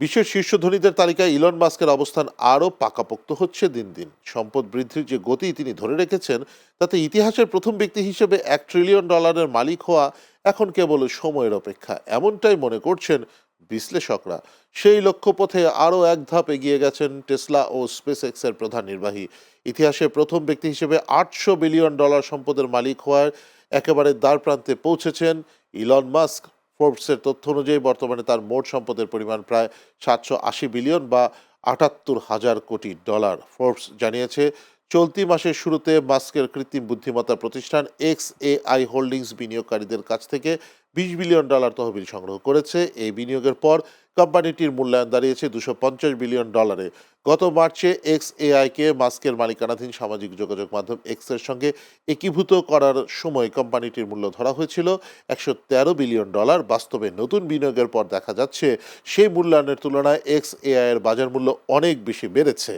বিশ্বের শীর্ষ ধনীদের তালিকায় ইলন মাস্কের অবস্থান আরও পাকাপোক্ত হচ্ছে দিন দিন। সম্পদ বৃদ্ধির যে গতি তিনি ধরে রেখেছেন, তাতে ইতিহাসের প্রথম ব্যক্তি হিসেবে $1 ট্রিলিয়ন মালিক হওয়া এখন কেবল সময়ের অপেক্ষা, এমনটাই মনে করছেন বিশ্লেষকরা। সেই লক্ষ্যপথে আরও এক ধাপ এগিয়ে গেছেন টেসলা ও স্পেস এক্সের প্রধান নির্বাহী। ইতিহাসে প্রথম ব্যক্তি হিসেবে $800 বিলিয়ন সম্পদের মালিক হওয়ার একেবারে দ্বার প্রান্তে পৌঁছেছেন ইলন মাস্ক। ফোর্বসের তথ্য অনুযায়ী বর্তমানে তার মোট সম্পদের পরিমাণ প্রায় 780 বিলিয়ন বা 78,000 কোটি ডলার। ফোর্বস জানিয়েছে, চলতি মাসের শুরুতে মাস্কের কৃত্রিম বুদ্ধিমত্তা প্রতিষ্ঠান XAI হোল্ডিংস বিনিয়োগকারীদের কাছ থেকে $20 বিলিয়ন তহবিল সংগ্রহ করেছে। এই বিনিয়োগের পর কোম্পানিটির মূল্যায়ন দাঁড়িয়েছে $250 বিলিয়ন। গত মার্চে XAI-কে মাস্কের মালিকানাধীন সামাজিক যোগাযোগ মাধ্যম এক্সের সঙ্গে একীভূত করার সময় কোম্পানিটির মূল্য ধরা হয়েছিল $113 বিলিয়ন। বাস্তবে নতুন বিনিয়োগের পর দেখা যাচ্ছে সেই মূল্যায়নের তুলনায় XAI এর বাজার মূল্য অনেক বেশি বেড়েছে।